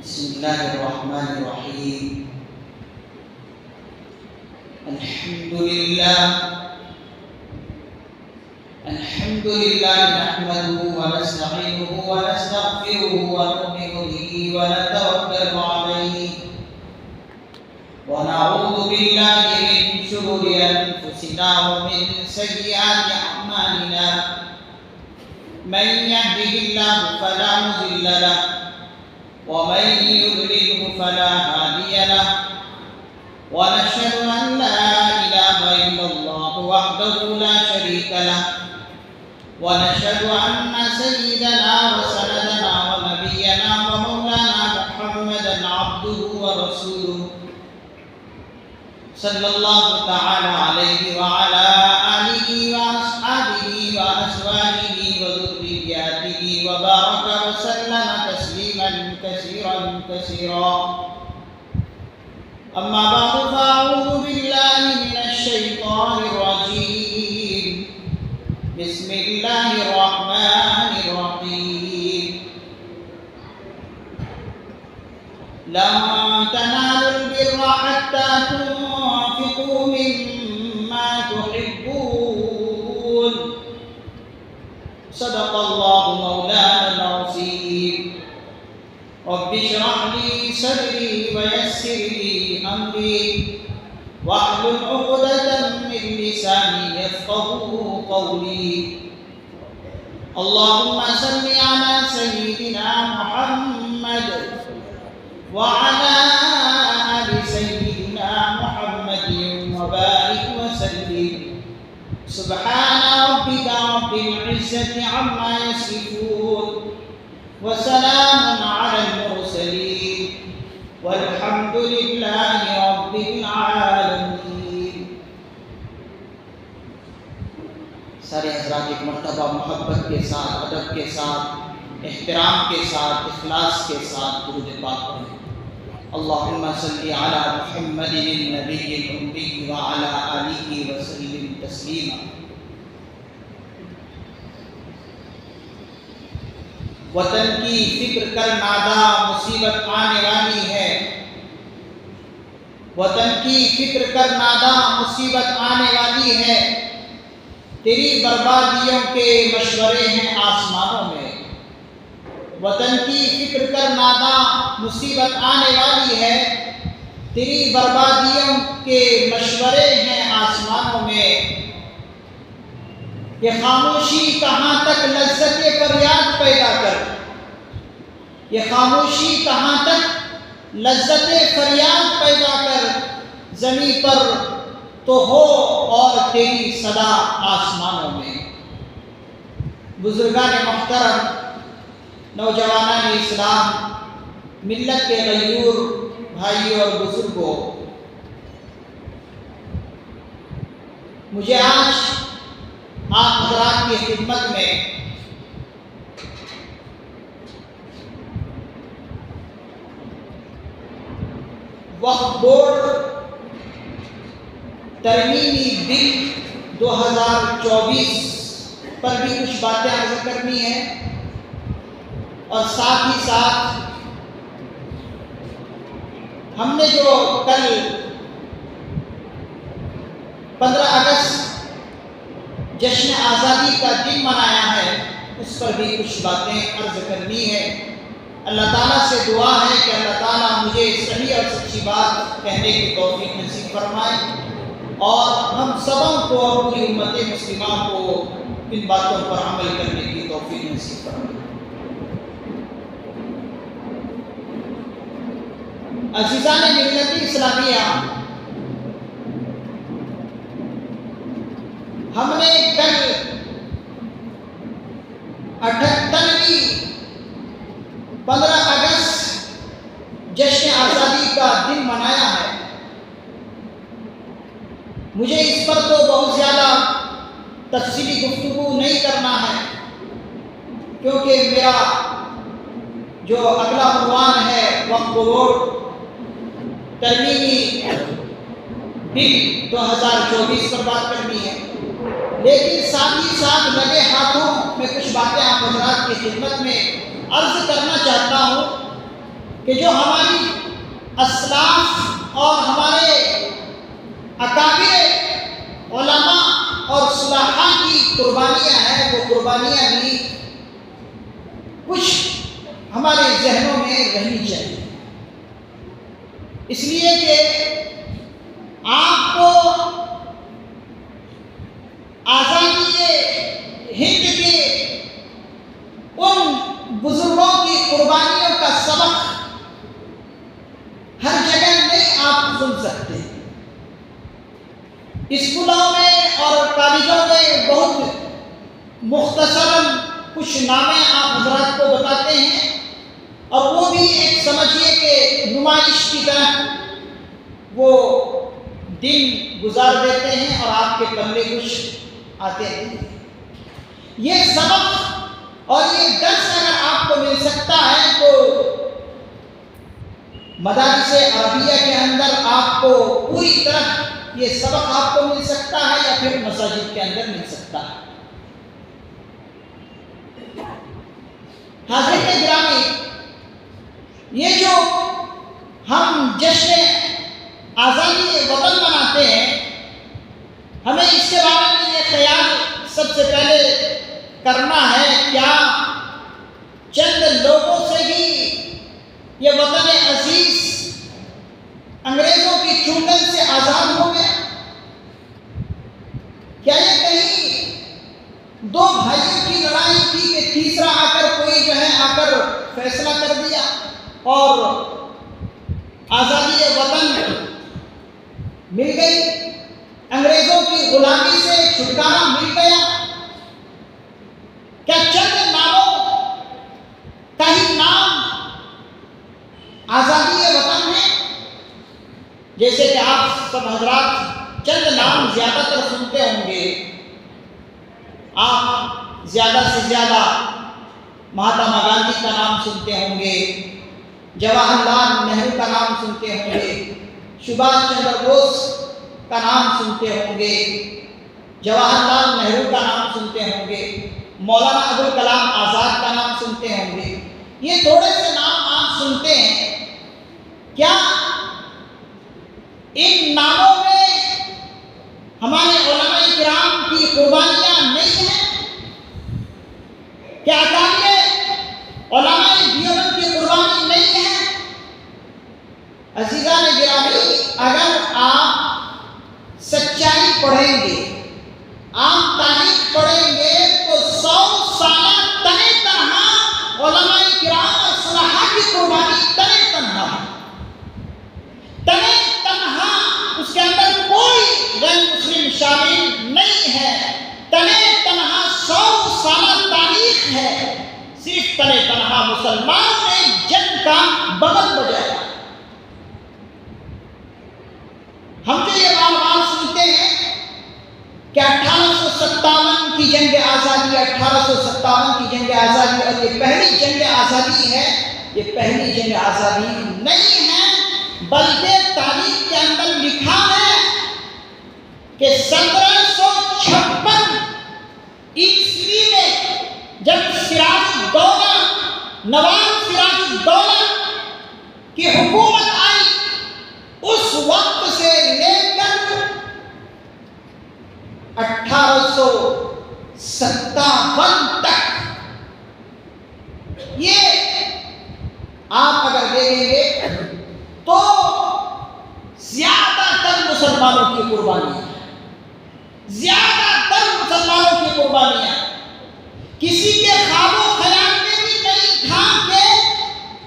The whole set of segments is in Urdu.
بسم الله الرحمن الرحيم. الحمد لله نحمده ونستعينه ونستغفره ونؤمن به ونتوكل عليه ونعوذ بالله من شرور أنفسنا ومن سيئات أعمالنا. من يهده الله فلا مضل له ومن يضلله فلا هادي له، ونشهد أن لا إله إلا الله وحده لا شريك له، ونشهد أن سيدنا وسندنا ونبينا ومولانا محمدا عبده ورسوله صلى الله تعالى عليه وعلى آله وأصحابه وأزواجه وذرياته وبارك وسلم تسليما كثيرا. أما بعد فأعوذ بالله من الشيطان الرجيم. بسم الله الرحمن الرحيم. لن تنالوا البر حتى تنفقوا مما تحبون. صدق الله مولانا العظيم. رب اشرح لي صدري ويسر لي أمري واحلل عقدة من لساني يفقهوا قولي. اللهم صل على سيدنا محمد وعلى آل سيدنا محمد وبارك وسلم. سبحان ربك رب العزة عما يصفون وسلام على المرسلين والحمد لله رب العالمين. سارے حضرات ایک مرتبہ محبت کے ساتھ، ادب کے ساتھ، احترام کے ساتھ، اخلاص کے ساتھ درود پاک پڑھیں. اللہم صلی علی محمد النبی الأمی وعلی آلہ وسلم تسلیما. وطن کی فکر کر نادا مصیبت آنے والی ہے. وطن کی فکر کر نادا مصیبت آنے والی ہے. تیری بربادیوں کے مشورے ہیں آسمانوں میں. وطن کی فکر کر نادا مصیبت آنے والی ہے. تیری بربادیوں کے مشورے ہیں آسمانوں میں. یہ خاموشی کہاں تک لذت فریاد پیدا کر. یہ خاموشی کہاں تک لذت فریاد پیدا کر. زمین پر تو ہو اور تیری صدا آسمانوں میں. بزرگان محترم، نوجوانان اسلام، ملت کے غیور بھائیوں اور بزرگوں، مجھے آج آپ حضرات کی خدمت میں وقف بورڈ ترمیمی بل 2024 پر بھی کچھ باتیں عرض کرنی ہیں، اور ساتھ ہی ساتھ ہم نے جو کل 15 اگست جشن آزادی کا دن منایا ہے، اس پر بھی کچھ باتیں عرض کرنی ہے. اللہ تعالیٰ سے دعا ہے کہ اللہ تعالیٰ مجھے صحیح اور سچی بات کہنے کی توفیق نصیب فرمائے، اور ہم سبوں کو اور پوری امت مسلمہ کو ان باتوں پر عمل کرنے کی توفیق نصیب فرمائے. عزیزان ملت اسلامیہ، ہم نے کل 78ویں 15 اگست جشن آزادی کا دن منایا ہے. مجھے اس پر تو بہت زیادہ تفصیلی گفتگو نہیں کرنا ہے، کیونکہ میرا جو اگلا عنوان ہے وقف بورڈ ترمیمی بل 2024 پر بات کرنی ہے. لیکن ساتھ ہی ساتھ لگے ہاتھوں میں کچھ باتیں آپ حضرات کی خدمت میں عرض کرنا چاہتا ہوں کہ جو ہماری اسلاف اور ہمارے اکابر علماء اور صلحاء کی قربانیاں ہیں، وہ قربانیاں بھی کچھ ہمارے ذہنوں میں رہنی چاہیے، اس لیے کہ آپ کو آزادی ہند کے ان بزرگوں کی قربانیوں کا سبق ہر جگہ نہیں آپ سن سکتے۔ اسکولوں میں اور کالجوں میں بہت مختصراً کچھ نامے آپ حضرات کو بتاتے ہیں، اور وہ بھی ایک سمجھیے کہ نمائش کی طرح وہ دن گزار دیتے ہیں اور آپ کے پلے کچھ آتے نہیں۔ یہ سبق اور یہ درس اگر آپ کو مل سکتا ہے تو مدارس عربیہ کے اندر آپ کو پوری طرح یہ سبق آپ کو مل سکتا ہے، یا پھر مساجد کے اندر مل سکتا ہے۔ حاضرین گرامی، یہ جو ہم جشن آزادی وطن مناتے ہیں، ہمیں اس کے بارے میں یہ خیال سب سے پہلے کرنا ہے، کیا چند لوگوں سے ہی یہ وطن عزیز انگریزوں کی چنگل سے آزاد ہو گیا؟ کیا یہ کہیں دو بھائیوں کی لڑائی تھی کہ تیسرا آ کر کوئی جو ہے آ کر فیصلہ کر دیا اور آزادی وطن مل گئی، انگریزوں کی غلامی سے چھٹکارا مل گیا؟ کیا چند ناموں کا ہی نام آزادی وطن ہے؟ جیسے کہ آپ سب حضرات چند نام زیادہ تر سنتے ہوں گے، آپ زیادہ سے زیادہ مہاتما گاندھی کا نام سنتے ہوں گے، جواہر لال نہرو کا نام سنتے ہوں گے، سبھاش چندر بوس کا نام سنتے ہوں گے، جواہر لال نہرو کا نام سنتے ہوں گے، مولانا ابوالکلام آزاد کا نام سنتے ہوں گے۔ یہ تھوڑے سے نام آپ سنتے ہیں، کیا ان ناموں میں ہمارے علماء کرام کی قربانیاں نہیں ہیں؟ کیا اکابر علماء دیوبند کی قربانی نہیں ہے؟ عزیزان گرامی، اگر آپ سچائی پڑھیں گے، آپ تاریخ پڑھیں گے تو 100 سالہ تنے تنہا علماء کرام اور صلحاء کی قربانی تنے تنہا، اس کے اندر کوئی غیر مسلم شامل نہیں ہے، تنے تنہا 100 سالہ تاریخ ہے، صرف تنے تنہا مسلمان نے جنگ کا بغل بجایا۔ ہم جو یہ بار بار سنتے ہیں کہ 1857 کی جنگ آزادی، 1857 کی جنگ آزادی، اور یہ پہلی جنگ آزادی ہے، یہ پہلی جنگ آزادی نہیں ہے، بلکہ تاریخ کے اندر لکھا ہے کہ 1756 عیسوی میں جب سراج الدولہ، نواب سراج الدولہ کی حکومت آئی، اس وقت سے لے کر 1857 تک، یہ آپ اگر دیکھیں گے تو زیادہ تر مسلمانوں کی قربانیاں، زیادہ تر مسلمانوں کی قربانیاں، کسی کے خواب و خیال میں بھی نہیں تھا کہ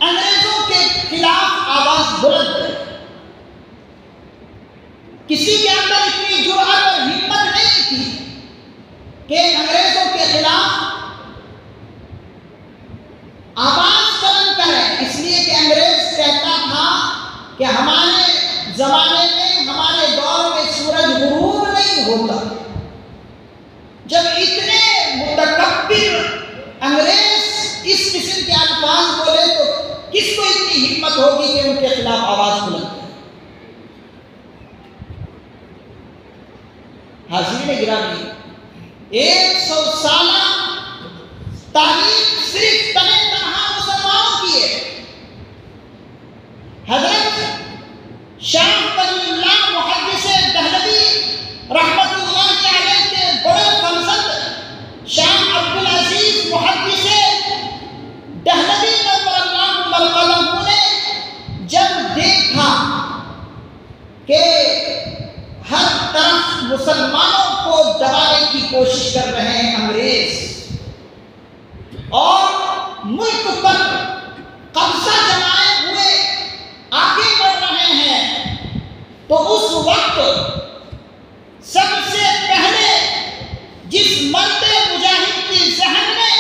انگریزوں کے خلاف آواز بلند کرے، کسی کے اندر اتنی جرأت اور ہمت نہیں تھی کہ انگریزوں کے خلاف آواز بلند کرے، اس لیے کہ انگریز کہتا تھا کہ ہمارے زمانے میں، ہمارے دور میں سورج غروب نہیں ہوتا۔ جب اتنے متکبر انگریز اس قسم کے الفاظ بولے تو کس کو اتنی ہمت ہوگی کہ ان کے خلاف آواز بلند کرے؟ حاضرین گرامی، 100 سالہ تاریخ صرف تنے تنہا مسلمانوں کی ہے، کوشش کر رہے ہیں انگریز اور ملک پر قبضہ جمائے ہوئے آگے بڑھ رہے ہیں، تو اس وقت سب سے پہلے جس مرد مجاہد کے ذہن میں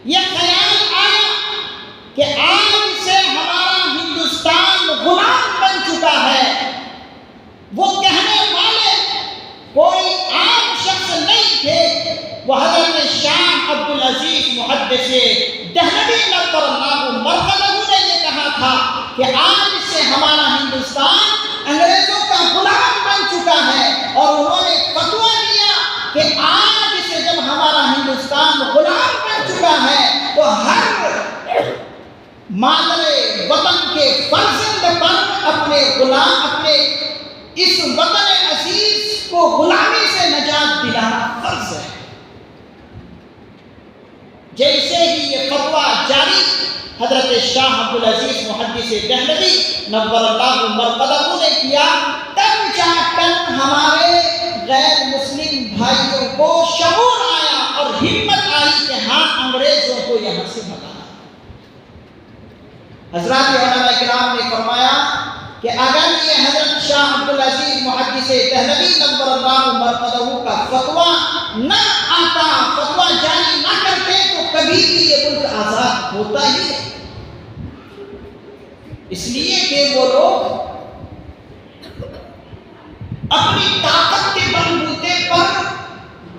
یہ خیال آیا کہ آج سے ہمارا ہندوستان غلام بن چکا ہے، وہ کہنے والے کوئی عام شخص نہیں تھے، وہ حضرت شاہ عبدالعزیز محدث دہلوی نور اللہ مرکزہ نے یہ کہا تھا کہ آج سے ہمارا ہندوستان انگریزوں کا غلام بن چکا ہے، اور انہوں نے فتویٰ دیا کہ آج سے جب ہمارا ہندوستان غلام بن چکا ہے تو ہر مادر وطن کے فرزند پر اپنے اس وطن عزیز کو غلامی سے نجات دلانا فرض ہے۔ جیسے ہی یہ فتویٰ جاری حضرت شاہ عبدالعزیز محدث دہلوی نور اللہ مرقدہ نے کیا، تب جا کر ہمارے غیر مسلم بھائیوں کو شعور آیا اور ہمت آئی کہ ہاں انگریزوں کو یہاں سے بھگانا۔ حضرات علماء کرام نے فرمایا کہ اگر یہ حضرت شاہ عبدالعزیز محدث دہلوی نور اللہ مرقدہ کا فتویٰ نہ آتا، فتویٰ جاری نہ کرتے، تو کبھی بھی یہ ملک آزاد ہوتا ہی نہیں، اس لیے کہ وہ لوگ اپنی طاقت کے بلبوتے پر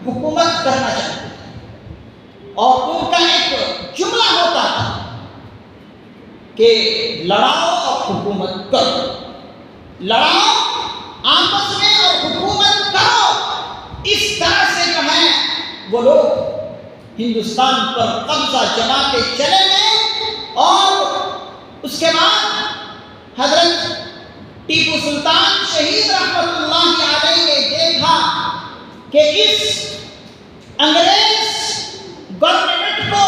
حکومت کرنا چاہتے تھے، اور ان کا ایک جملہ ہوتا تھا کہ لڑاؤ اور حکومت کرو، لڑاؤ آپس میں اور حکومت کرو۔ اس طرح سے جو ہے وہ لوگ ہندوستان پر قبضہ جماتے چلے گئے، اور اس کے بعد حضرت ٹیپو سلطان شہید رحمت اللہ علیہ نے دیکھا کہ اس انگریز گورنمنٹ کو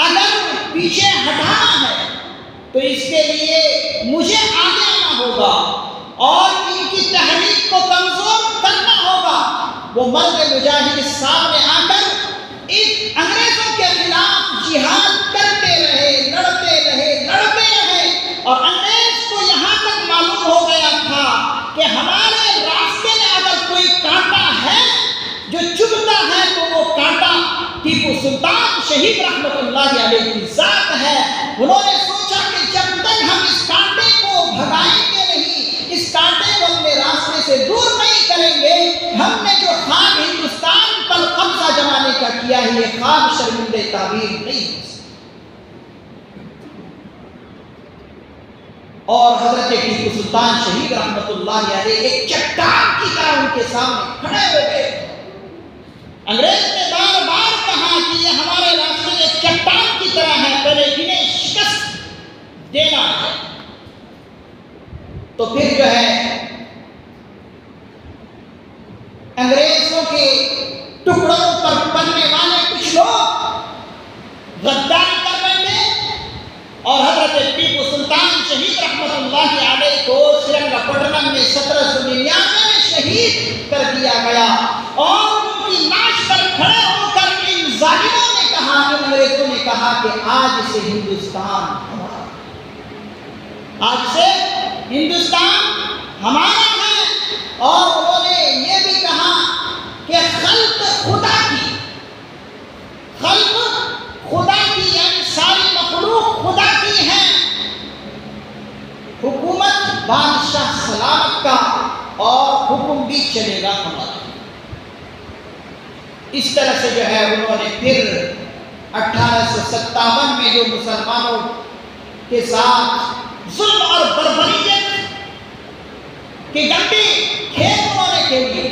اگر پیچھے ہٹانا ہے تو اس کے لیے مجھے آگے آنا ہوگا اور ان کی تحریک کو کمزور کرنا ہوگا۔ وہ مرد مجاہد سامنے آ کر اس انگریزوں کے خلاف جہاد کرتے رہے، لڑتے رہے، اور انگریز کو یہاں تک معلوم ہو گیا تھا کہ ہمارے راستے میں اگر کوئی کانٹا ہے جو چبھتا ہے تو وہ کانٹا ٹیپو سلطان شہید رحمت اللہ علیہ کی ذات ہے۔ انہوں نے سوچا کہ جب تک ہم اس کانٹے کو بھگائیں گے نہیں، اس کانٹے کو اپنے راستے سے دور نہیں کریں گے، ہم نے جو خواب ہندوستان پر قبضہ جمانے کا کیا ہے یہ خواب شرمندہ تعبیر نہیں ہو سکتا۔ اور حضرت ٹیپو سلطان شہید رحمت اللہ علیہ ایک چٹان کی طرح ان کے سامنے کھڑے ہو گئے۔ انگریز نے بار بار کہا کہ یہ ہمارے راستے ایک چٹان کی طرح ہے، پہلے انہیں شکست دینا ہے۔ تو پھر جو ہے انگریزوں کے ٹکڑوں پر پڑنے والے کچھ لوگ غداری کر بیٹھے، اور حضرت ٹیپو سلطان شہید رحمت اللہ علیہ کو سرنگا پٹنم میں 1799 میں شہید کر دیا گیا، اور ان کی لاش پر کھڑے ہو کر ان ظالموں نے کہا، ان انگریزوں نے کہا کہ آج سے ہندوستان ہمارا، آج سے ہندوستان ہمارا ہے۔ اور انہوں نے یہ بھی کہا کہ خلق خدا کی، یعنی ساری مخلوق خدا کی ہے، حکومت بادشاہ سلامت کا، اور حکم بھی چلے گا ہمارا۔ اس طرح سے جو ہے انہوں نے پھر 1857 میں جو مسلمانوں کے ساتھ ظلم اور بربریت کی گنڈی کھیل انہوں نے کھیلی،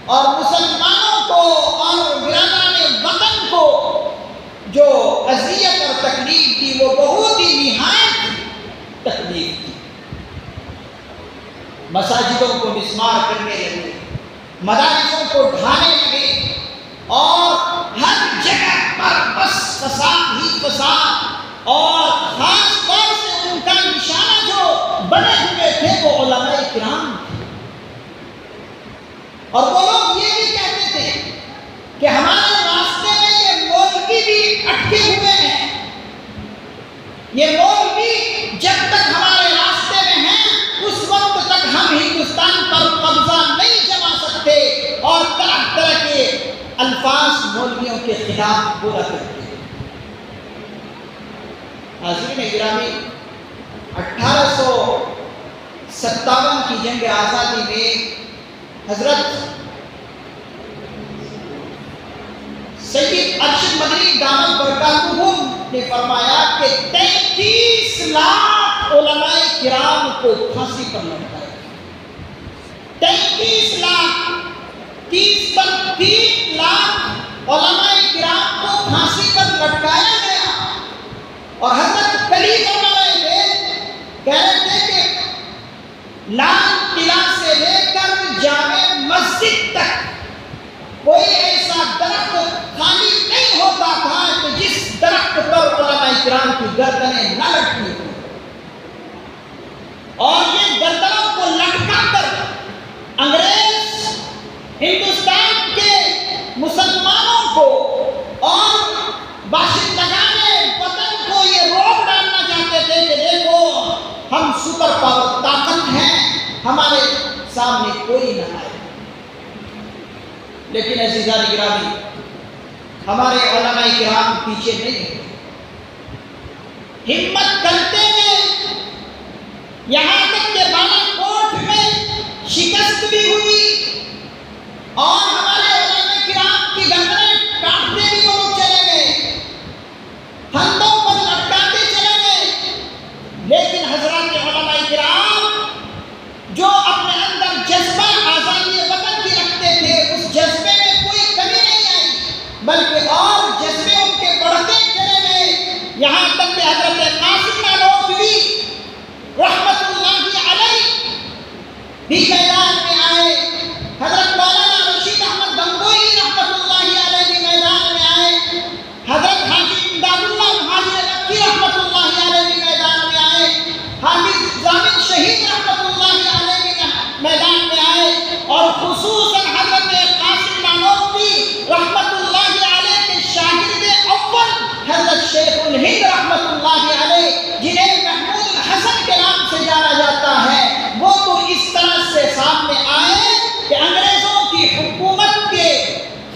اور مسلمانوں کو اور برادران وطن کو جو اذیت اور تکلیف تھی وہ بہت ہی نہایت تکلیف تھی۔ مساجدوں کو مسمار کرنے لگے، مدارسوں کو ڈھانے لگے، اور ہر جگہ پر بس فساد ہی فساد، اور خاص طور سے ان کا نشانہ جو بنے ہوئے تھے وہ علماء کرام تھے۔ اور وہ لوگ یہ بھی کہتے تھے یہ مولوی جب تک ہمارے راستے میں ہیں اس وقت تک ہم ہندوستان پر قبضہ نہیں جما سکتے، اور طرح طرح کے الفاظ مولویوں کے خلاف بولا کرتے ہیں۔ حاضرین گرامی، 1857 کی جنگ آزادی میں حضرت سید ارشد مدنی دامت برکاتہم نے فرمایا کہ 33 لاکھ علماء کرام کو پھانسی پر لٹکایا۔ 33 لاکھ، 30 پر 3 لاکھ علماء کرام کو پھانسی پر لٹکایا گیا، اور حضرت کلی فرما رہے تھے، کہہ رہے تھے کہ لال قلعہ سے لے کر جامع مسجد تک کوئی ایسا درخت خالی نہیں ہوتا تھا کہ جس درخت پر علماء کرام کی گردنیں نہ لٹکی ہوں، اور یہ گردنوں کو لٹکا کر انگریز ہندوستان کے مسلمانوں کو اور باشندگان وطن کو یہ روک ڈالنا چاہتے تھے کہ دیکھو ہم سپر پاور طاقت ہیں، ہمارے سامنے کوئی نہ آئے۔ لیکن عزیزان گرامی، ہمارے علماء کرام پیچھے نہیں ہیں، ہمت کرتے ہیں، یہاں تک کہ بالا کوٹ میں شکست بھی ہوئی، اور ہمارے علماء کرام کی گردنیں کاٹتے بھی وہ لوگ چلے گئے، پھندوں پر لٹکاتے چلے گئے، لیکن حضرات علماء کرام جو اپنے اندر جذبہ آزادی وطن کی رکھتے تھے، اس جذبے میں کوئی کمی نہیں آئی، بلکہ اور جذبے ان کے بڑھتے چلے گئے، یہاں تک کہ حضرت قاسم نانوتوی رحمت اللہ علیہ بھی میدان میں آئے، حضرت مولانا رشید احمد گنگوئی رحمت اللہ علیہ بھی میدان میں آئے، حضرت حاجی امداد اللہ مہاجر مکی رحمت اللہ علیہ بھی میدان میں آئے، حافظ ضامن شہید رحمت اللہ علیہ بھی میدان میں آئے، اور خصوصاً حضرت قاسم نانوتوی رحمت اللہ علیہ کے شاگرد اول حضرت شیخ الہند رحمت اللہ علیہ، جنہیں محمود الحسن کے نام سے جانا جاتا ہے، وہ تو اس طرح سے سامنے آئے کہ انگریزوں کی حکومت کے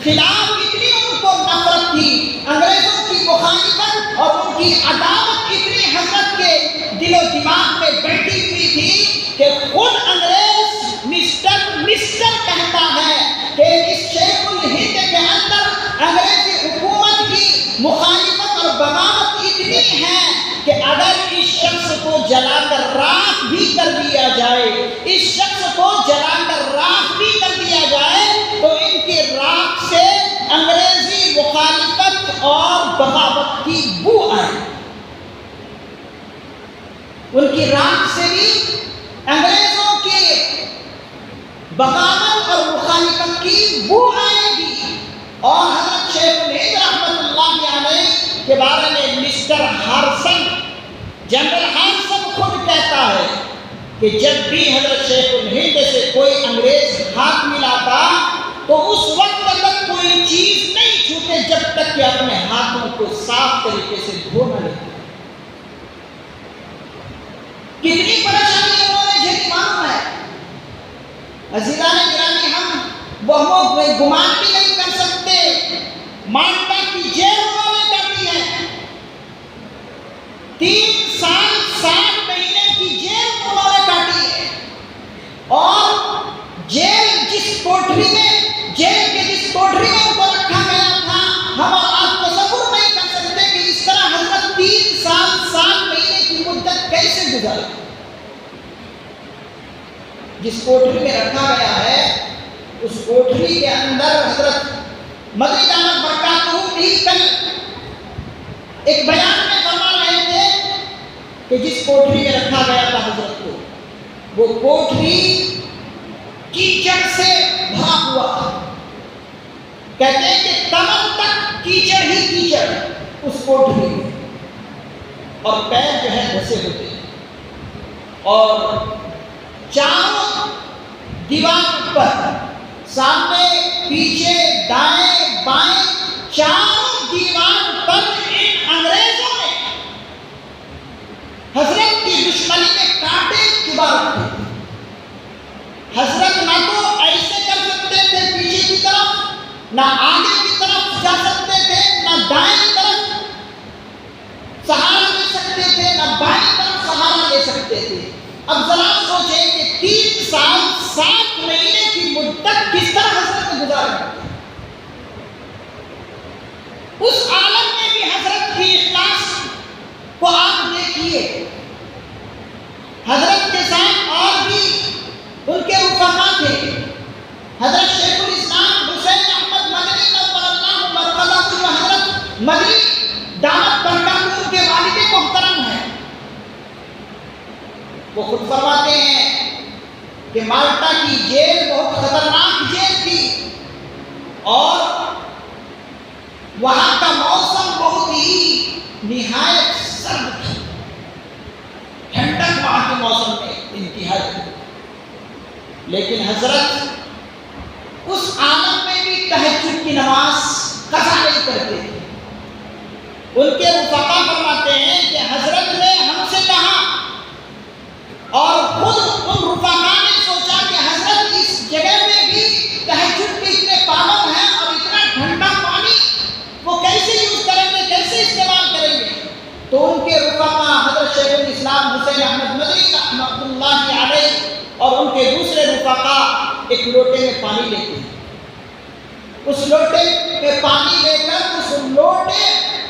خلاف اتنی ان کو نفرت تھی، انگریزوں کی مخالفت اور ان کی عداوت اتنی حضرت کے دل و دماغ میں بیٹھی ہوئی تھی کہ خود انگریز مسٹر کہتا ہے کہ اس شیخ الہند کے اندر انگریزی حکومت کی مخالفت اور بغاوت اتنی ہے کہ اگر اس شخص کو جلا کر راکھ بھی کر دیا جائے، اس شخص کو جلا کر راکھ بھی کر دیا جائے تو ان کی راکھ سے انگریزی مخالفت اور بغاوت کی بو آئے، ان کی راکھ سے بھی انگریزوں کی بغاوت اور مخالفت کی بو آئے گی۔ اور حضرت شیخ الہند رحمت اللہ علیہ کے بارے میں مسٹر ہارسن، جنرل ہارسن خود کہتا ہے کہ جب بھی حضرت شیخ الہند سے کوئی انگریز ہاتھ ملاتا تو اس وقت تک کوئی چیز نہیں چھوٹے جب تک کہ اپنے ہاتھوں کو صاف طریقے سے دھو نہ لیتے۔ کتنی پریشانی انہوں نے جھیلی معلوم ہے۔ عزیزان گرامی، ہم وہموں میں گمان بھی نہیں کر سکتے، مالٹا کی جیل انہوں نے کاٹی ہے، 3 سال 7 مہینے کی جیل انہوں نے کاٹی ہے، اور جیل جس کوٹری میں، جیل کے جس کوٹری میں ان کو رکھا گیا تھا، ہم آپ تصور نہیں کر سکتے کہ اس طرح حضرت 3 سال 7 مہینے کی مدت کیسے گزاری۔ جس کوٹری میں رکھا گیا ہے اس کوٹری کے اندر حضرت مدنی دامت برکاتہم بھی کل ایک بیان میں فرما رہے تھے کہ جس کوٹری میں رکھا گیا تھا حضرت کو، وہ کوٹری کیچڑ سے بھرا ہوا تھا، کہتے ہیں کہ کمر تک کیچڑ ہی کیچڑ اس کوٹری میں، اور پیر جو ہے دھسے ہوتے ہیں، اور چاروں دیوار پر سامنے پیچھے دائیں بائیں چاروں دیوار پر ان انگریزوں نے نہ آگے کی طرف جا سکتے تھے، نہ دائیں کی طرف سہارا لے سکتے تھے، نہ بائیں طرف سہارا لے سکتے تھے۔ اب ذرا سوچیں کہ 3 سال 7 مہینے کی مدت کس طرح حضرت گزارے۔ اس عالم میں بھی حضرت کی اخلاص کو آپ دیکھیے۔ حضرت کے ساتھ اور بھی ان کے رفقا تھے۔ حضرت شیخ الاسلام حسین احمد مدنی نور اللہ مرکزہ جو حضرت مدنی دعوت برکاتہ کے والد محترم ہیں، وہ خود فرماتے ہیں کہ مالٹا کی جیل بہت خطرناک جیل تھی اور وہاں کا موسم بہت ہی نہایت سرد تھی، ٹھنڈک وہاں کے موسم میں انتہائی تھی، لیکن حضرت اس عالم میں بھی تہجد کی نماز قضا نہیں کرتے تھے۔ ان کے رفقا فرماتے ہیں کہ حضرت نے ہم سے کہا اور خود ان رفقا نے سوچا کہ حضرت اس جگہ میں بھی تہجد کے اتنے پابند ہیں اور اتنا ٹھنڈا پانی وہ کیسے یوز کریں گے، کیسے استعمال کریں گے؟ تو ان کے رفقا حضرت شیخ الاسلام حسین احمد مدنی رحمۃ اللہ علیہ اور ان کے دوسرے رفقا ایک لوٹے میں پانی لیتے ہیں۔ اس لوٹے میں پانی لے کر اس لوٹے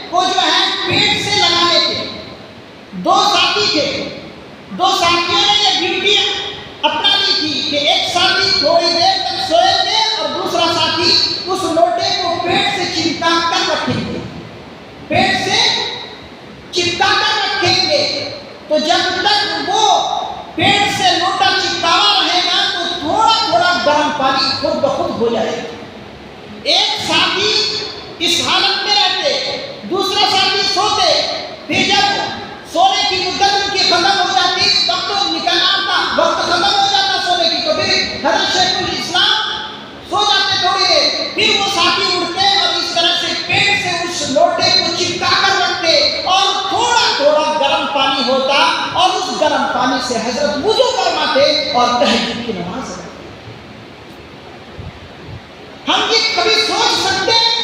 کو جو ہے پیٹ سے لگا لیتے۔ 2 ساتھی تھے، 2 ساتھیوں نے یہ ڈیوٹی اپنا لی تھی کہ ایک ساتھی تھوڑی دیر تک سوئیں گے اور دوسرا ساتھی اس لوٹے کو پیٹ سے چمٹا کر رکھیں گے، پیٹ سے چپکا کر رکھیں گے۔ تو جب تک وہ پیٹ سے لوٹا چپکاوا رہے گا تو تھوڑا تھوڑا گرم پانی خود بخود ہو جائے گا۔ ایک ساتھی اس حالت میں رہتے، دوسرا ساتھی سوتے، پھر جب سونے کی مدت ان کی ختم ہو جاتی، وقت نکل آتا، وقت ختم ہو جاتا سونے کی، تو پھر حضرت شیخ الاسلام سو جاتے تھوڑی دیر، پھر وہ ساتھی اٹھتے اور اس طرح سے پیٹ سے اس لوٹے کو چپکا کر رکھتے اور تھوڑا تھوڑا گرم پانی ہوتا اور اس گرم پانی سے حضرت وضو فرماتے اور تہجد کی نماز پڑھتے۔ ہم یہ کبھی سوچ سکتے ہیں؟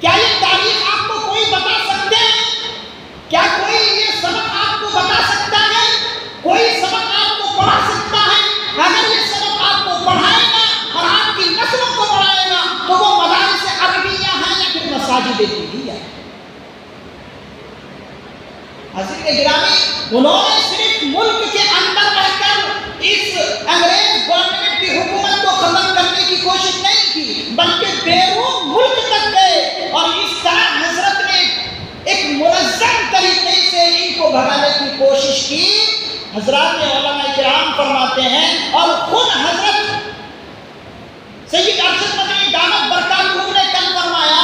کیا یہ تاریخ آپ کو کوئی بتا سکتے ہیں؟ کیا کوئی یہ سبق آپ کو بتا سکتا ہے؟ کوئی سبق آپ کو پڑھا سکتا ہے؟ اگر یہ سبق آپ کو پڑھائے گا اور آپ کی نسلوں کو پڑھائے گا تو وہ مدارس عربیہ ہیں یا پھر مساجد دینیہ ہیں۔ حضرت گرامی، انہوں نے صرف ملک کے اندر رہ کر اس انگریز گورنمنٹ کی حکومت کو ختم کرنے کی کوشش نہیں کی، بلکہ بیرون ملک تک گئے اور اس طرح حضرت نے ایک منظم طریقے سے ان کو بھگانے کی کوشش کی۔ حضرات علماء کرام فرماتے ہیں اور خود حضرت سید ارشد مدنی دامت برکاتہ نے کل فرمایا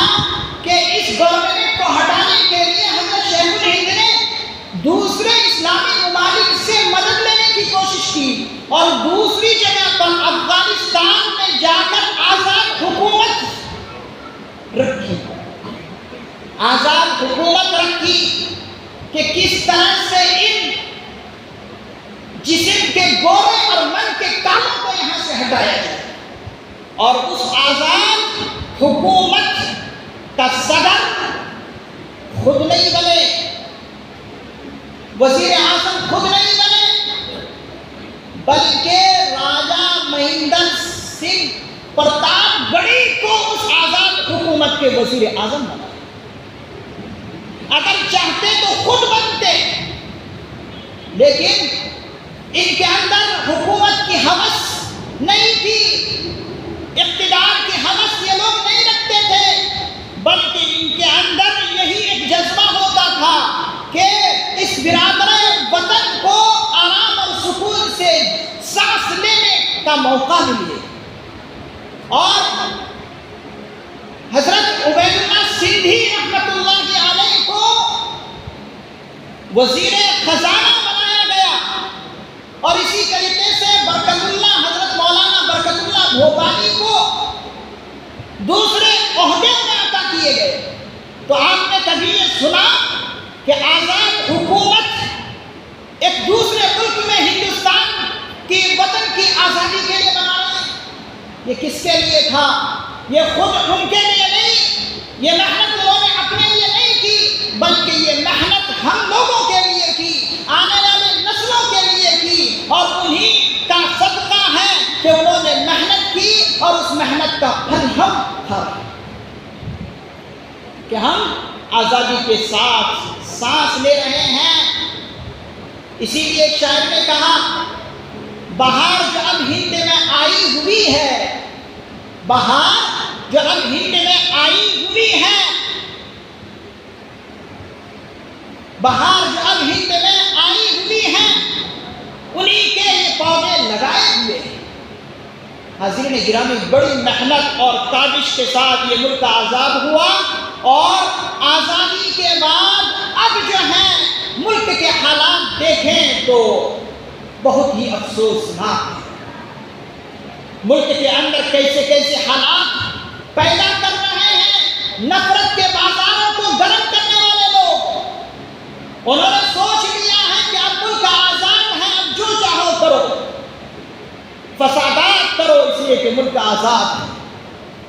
کہ اس گورنمنٹ کو ہٹانے کے لیے حضرت شیخ الہند نے دوسرے اسلامی ممالک سے مدد لینے کی کوشش کی اور دوسری جگہ پر افغانستان میں جا کر آزاد حکومت رکھی، آزاد حکومت رکھی کہ کس طرح سے ان جسم کے گورے اور من کے کالوں کو یہاں سے ہٹایا جائے۔ اور اس آزاد حکومت کا صدر خود نہیں بنے، وزیر اعظم خود نہیں بنے، بلکہ راجہ مہندر سنگھ پرتاپ گڑھی کو اس آزاد حکومت کے وزیر اعظم بنا۔ اگر چاہتے تو خود بنتے، لیکن ان کے اندر حکومت کی ہوس نہیں تھی، اقتدار کی ہوس یہ لوگ نہیں رکھتے تھے، بلکہ ان کے اندر یہی ایک جذبہ ہوتا تھا کہ اس برادر وطن کو آرام اور سکون سے سانس لینے کا موقع ملے۔ اور حضرت عبید اللہ سندھی رحمۃ اللہ علیہ کو وزیر خزانہ بنایا گیا اور اسی طریقے سے برکت اللہ حضرت مولانا برکت اللہ بھوپالی کو دوسرے عہدے میں عطا کیے گئے۔ تو آپ نے کبھی یہ سنا کہ آزاد حکومت ایک دوسرے ملک میں ہندوستان کی وطن کی آزادی کے لیے بنا رہے ہیں؟ یہ کس کے لیے تھا؟ یہ خود ان کے لیے نہیں، یہ محنت انہوں نے اپنے لیے نہیں کی، بلکہ یہ محنت ہم لوگوں کے لیے کی، آنے والی نسلوں کے لیے کی، اور انہی کا صدقہ ہے کہ انہوں نے محنت کی اور اس محنت کا پھل ہم کھا رہے ہیں، کہ ہم آزادی کے ساتھ سانس لے رہے ہیں۔ اسی لیے ایک شاعر نے کہا، بہار جو اب ہند میں آئی ہوئی ہے، بہار جو اب ہند میں آئی ہوئی ہے، بہار جو اب ہند میں آئی ہوئی ہے، انہی کے یہ پودے لگائے ہوئے ہیں۔ حاضرین گرامی، بڑی محنت اور کاوش کے ساتھ یہ ملک آزاد ہوا، اور آزادی کے بعد اب جو ہے ملک کے حالات دیکھیں تو بہت ہی افسوسناک ہے۔ ملک کے اندر کیسے کیسے حالات پیدا کر رہے ہیں، نفرت کے بازاروں کو گرم کرنے والے لوگ، انہوں نے سوچ لیا ہے کہ اب ملک آزاد ہے، اب جو چاہو کرو، فسادات کرو اس لیے کہ ملک آزاد ہے،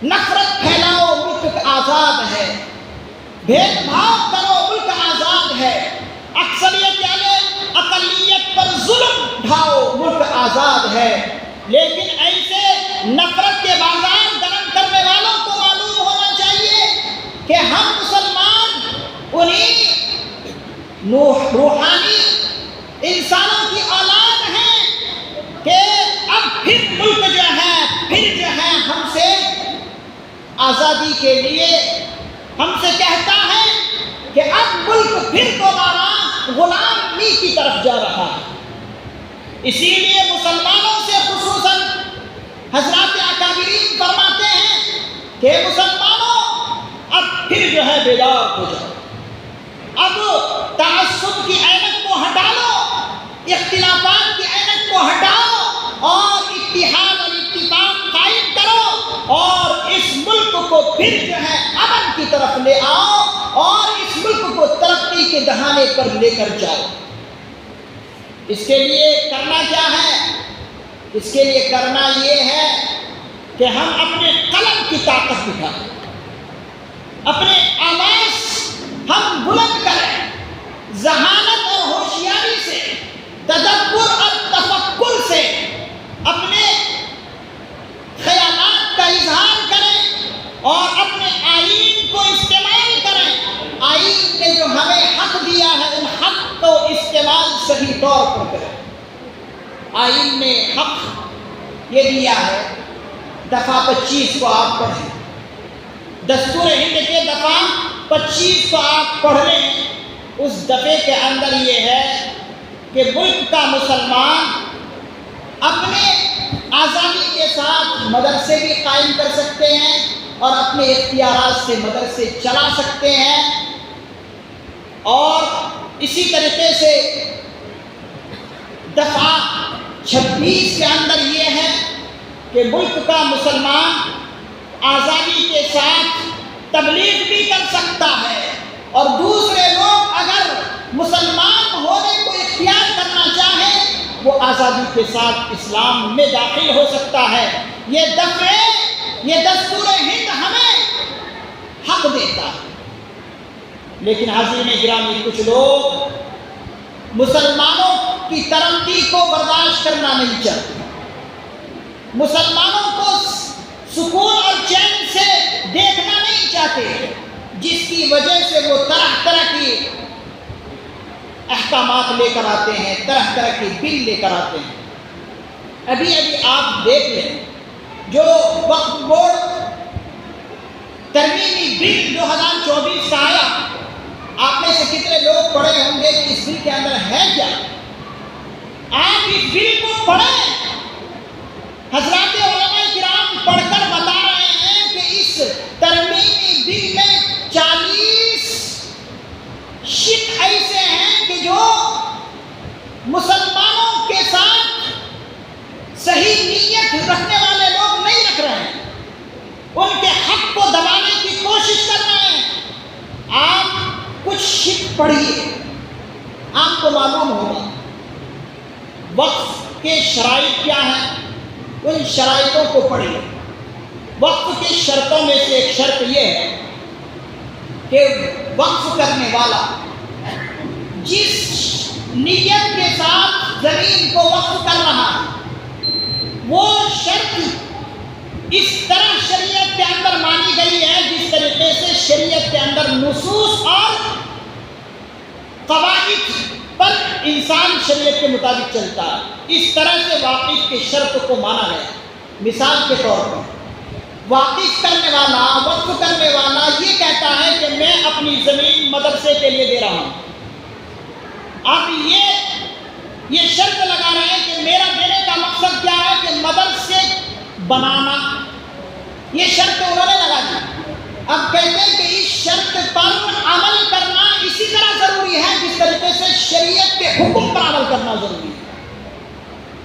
نفرت پھیلاؤ ملک آزاد ہے، بھید بھاؤ کرو ملک آزاد ہے، اکثریت یعنی اقلیت پر ظلم ڈھاؤ ملک آزاد ہے۔ لیکن ایسے نفرت کے بازار گرم کرنے والوں کو معلوم ہونا چاہیے کہ ہم مسلمان انہی روحانی انسانوں کی اولاد ہیں کہ اب پھر ملک جو ہے ہم سے آزادی کے لیے ہم سے کہتا ہے کہ اب ملک پھر دوبارہ غلامی کی طرف جا رہا ہے۔ اسی لیے مسلمانوں سے خصوصاً حضرات اکابرین فرماتے ہیں کہ مسلمانوں اب پھر جو ہے بیدار ہو جاؤ، اب تعصب کی عینت کو ہٹا لو، اختلافات کی عینت کو ہٹاؤ اور اتحاد اور اتفاق قائم کرو، اور اس ملک کو پھر جو ہے امن کی طرف لے آؤ، اور اس ملک کو ترقی کے دہانے پر لے کر جاؤ۔ اس کے لیے کرنا کیا ہے؟ اس کے لیے کرنا یہ ہے کہ ہم اپنے قلم کی طاقت دکھائیں، اپنے آواز ہم بلند کریں، ذہانت اور ہوشیاری سے، تدبر اور تفکر سے اپنے خیالات کا اظہار کریں اور اپنے آئین کو استعمال کریں۔ آئین نے جو ہمیں حق دیا ہے ان حق کو استعمال صحیح طور پر کریں۔ آئین نے حق یہ دیا ہے، دفعہ 25 کو آپ پڑھیں، دستور ہند کے دفعہ 25 کو آپ پڑھ لیں۔ اس دفعے کے اندر یہ ہے کہ ملک کا مسلمان اپنے آزادی کے ساتھ مدرسے بھی قائم کر سکتے ہیں اور اپنے اختیارات سے مدرسے چلا سکتے ہیں، اور اسی طریقے سے دفعہ 26 کے اندر یہ ہے کہ ملک کا مسلمان آزادی کے ساتھ تبلیغ بھی کر سکتا ہے، اور دوسرے لوگ اگر مسلمان ہونے کو اختیار کرنا چاہیں وہ آزادی کے ساتھ اسلام میں داخل ہو سکتا ہے۔ یہ دستور ہند ہمیں حق دیتا ہے، لیکن حاضرین گرامی کچھ لوگ مسلمانوں کی ترقی کو برداشت کرنا نہیں چاہتے، مسلمانوں کو سکون اور چین سے دیکھنا نہیں چاہتے، جس کی وجہ سے وہ طرح طرح کی احکامات لے کر آتے ہیں، طرح طرح کی بل لے کر آتے ہیں۔ ابھی آپ دیکھ لیں جو وقف بورڈ ترمیمی بل 2024 کا آیا، آپ میں سے کتنے لوگ پڑھے ہوں گے کہ اس بل کے اندر ہے کیا؟ آپ اس بل کو پڑھیں، حضرات علماء کرام پڑھ کر بتا رہے ہیں کہ اس ترمیمی بل میں 40 شق ایسے ہیں کہ جو مسلمانوں کے ساتھ صحیح نیت رکھنے والے لوگ نہیں رکھ رہے ہیں، ان کے حق کو دبانے کی کوشش کر رہے ہیں۔ آپ کچھ شق پڑھیے، آپ کو معلوم ہوگا وقف کے شرائط کیا ہیں، ان شرائطوں کو پڑھیے۔ وقف کی شرطوں میں سے ایک شرط یہ ہے کہ وقف کرنے والا جس نیت کے ساتھ زمین کو وقف کر رہا ہے وہ شرط اس طرح شریعت کے اندر مانی گئی ہے جس طریقے سے شریعت کے اندر نصوص اور قواعد پر انسان شریعت کے مطابق چلتا ہے، اس طرح سے واقف کی شرط کو مانا گیا۔ مثال کے طور پر واقف کرنے والا، وقف کرنے والا یہ کہتا ہے کہ میں اپنی زمین مدرسے کے لیے دے رہا ہوں۔ اب یہ شرط لگا رہے ہیں کہ میرا دینے کا مقصد کیا ہے کہ مدرسے بنانا، یہ شرط انہوں نے لگا دی۔ اب کہتے ہیں کہ اس شرط پر عمل کرنا اسی طرح ضروری ہے جس طریقے سے شریعت کے حکم پر عمل کرنا ضروری ہے۔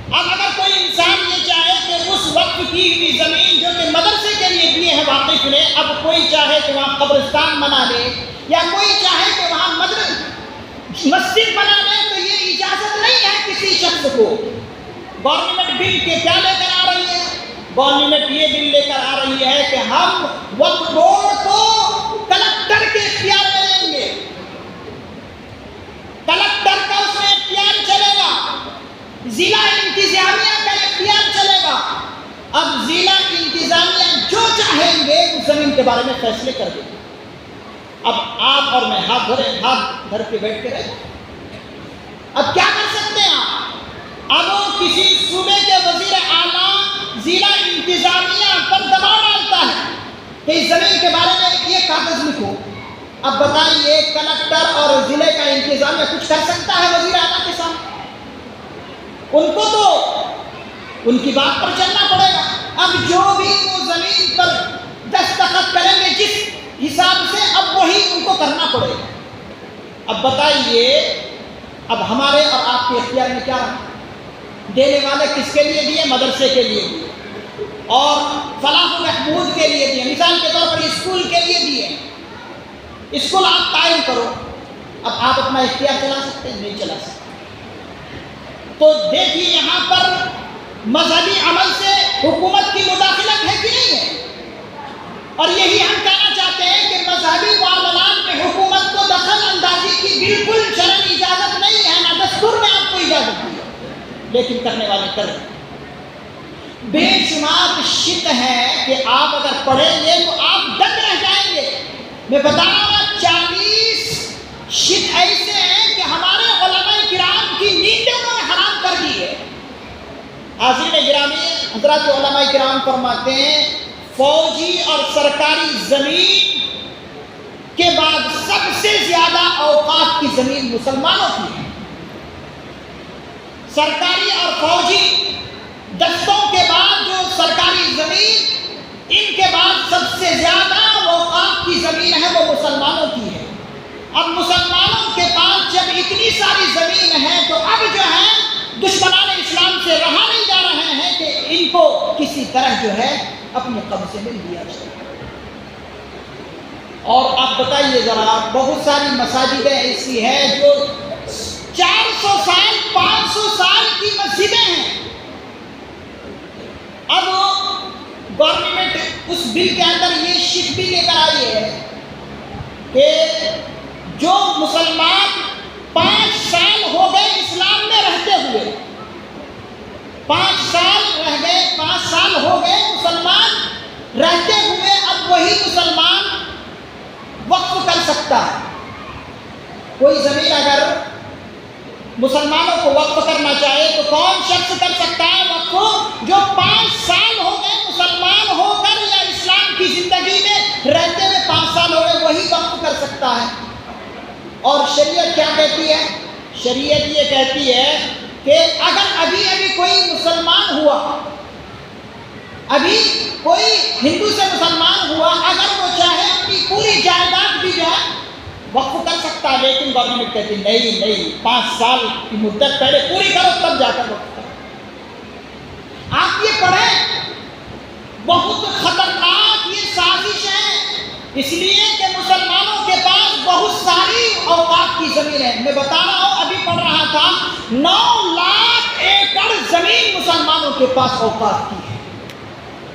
اب اگر کوئی انسان یہ چاہے کہ اس وقت کی ہوئی زمین جو کہ مدرسے کے لیے دیے ہے واقف نے، اب کوئی چاہے کہ وہاں قبرستان بنا لے یا کوئی چاہے کہ وہاں مسجد بنا لے، تو یہ اجازت نہیں ہے کسی شخص کو۔ گورنمنٹ بل کے کیا لے کر آ رہی ہے؟ گورنمنٹ یہ بل لے کر آ رہی ہے کہ ہم وقف بورڈ کو کلکٹر کے اختیار میں لیں گے، کلکٹر کا اس میں اختیار چلے گا، ضلع انتظامیہ کا اختیار چلے گا۔ اب ضلع انتظامیہ جو چاہیں گے اس زمین کے بارے میں فیصلے کر دیں گے۔ اب آپ اور میں ہاتھ دھر کے بیٹھ کے رہے، اب کیا کر سکتے ہیں آپ؟ اب کسی صوبے کے وزیر اعلیٰ ضلع انتظامیہ پر دباؤ ڈالتا ہے کہ اس زمین کے بارے میں یہ کاغذ لکھو۔ اب بتائیے کلکٹر اور ضلع کا انتظامیہ کچھ کر سکتا ہے وزیر اعلیٰ کے سامنے؟ ان کو تو ان کی بات پر چلنا پڑے گا۔ اب جو بھی وہ زمین پر دستخط کریں گے جس حساب سے، اب وہی ان کو کرنا پڑے گا۔ اب بتائیے اب ہمارے اور آپ کے اختیار میں کیا رہا؟ دینے والے کس کے لیے دیے؟ مدرسے کے لیے دیے، اور فلاح و محمود کے لیے دیے، مثال کے طور پر اسکول کے لیے دیے، اسکول آپ قائم کرو۔ اب آپ اپنا اختیار چلا سکتے ہیں؟ نہیں چلا سکتے۔ تو دیکھیے یہاں پر مذہبی عمل سے حکومت کی مداخلت ہے کہ نہیں ہے؟ اور یہی ہم کہنا چاہتے ہیں کہ مذہبی معاملات میں حکومت کو دخل اندازی کی بالکل شرعی اجازت نہیں ہے، نہ دستور میں آپ کو اجازت دی ہے، لیکن کرنے والے کر رہے ہیں۔ بے شمار شت ہے کہ آپ اگر پڑھیں گے تو آپ دنگ رہ جائیں گے۔ میں بتا رہا ہوں 40 شت ایسے ہیں کہ ہمارے علماء کرام کی نیندیں انہوں نے حرام کر دی ہے۔ حاضرین گرامی، حضرات علماء کرام فرماتے ہیں فوجی اور سرکاری زمین کے بعد سب سے زیادہ اوقاف کی زمین مسلمانوں کی ہے۔ سرکاری اور فوجی دستوں کے بعد جو سرکاری زمین، ان کے بعد سب سے زیادہ اوقاف کی زمین ہے وہ مسلمانوں کی ہے۔ اب مسلمانوں کے پاس جب اتنی ساری زمین ہے تو اب جو ہے دشمنان اسلام سے رہا نہیں جا رہے ہیں کہ ان کو کسی طرح جو ہے اپنے قبضے میں لیا جائے۔ اور آپ بتائیے ذرا، بہت ساری مساجدیں ایسی ہیں جو 400 سال 500 سال کی مسجدیں ہیں۔ اب گورنمنٹ اس بل کے اندر یہ شک بھی لے کر آئی ہے کہ جو مسلمان 5 سال ہو گئے اسلام میں رہتے ہوئے، 5 سال رہ گئے، 5 سال ہو گئے مسلمان رہتے ہوئے، اب وہی مسلمان وقف کر سکتا ہے۔ کوئی زمین اگر مسلمانوں کو وقف کرنا چاہے تو کون شخص کر سکتا ہے وقف؟ جو 5 سال ہو گئے مسلمان ہو کر یا اسلام کی زندگی میں رہتے ہوئے 5 سال ہو گئے، وہی وقف کر سکتا ہے۔ اور شریعت کیا کہتی ہے؟ شریعت یہ کہتی ہے کہ اگر ابھی کوئی مسلمان ہوا، ابھی کوئی ہندو سے مسلمان ہوا، اگر وہ چاہے اپنی پوری جائیداد بھی جو ہے وقف کر سکتا ہے، لیکن گورنمنٹ کہتی نہیں 5 سال کی مدت پہلے پوری کرو تب جا کر وقف کرو۔ آپ یہ پڑھیں، بہت خطرناک یہ سازش ہے، اس لیے کہ مسلمانوں کے پاس بہت ساری اوقاف کی زمین ہے۔ میں بتا رہا ہوں، ابھی پڑھ رہا تھا 9 لاکھ ایکڑ زمین مسلمانوں کے پاس اوقاف کی ہے۔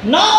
9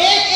1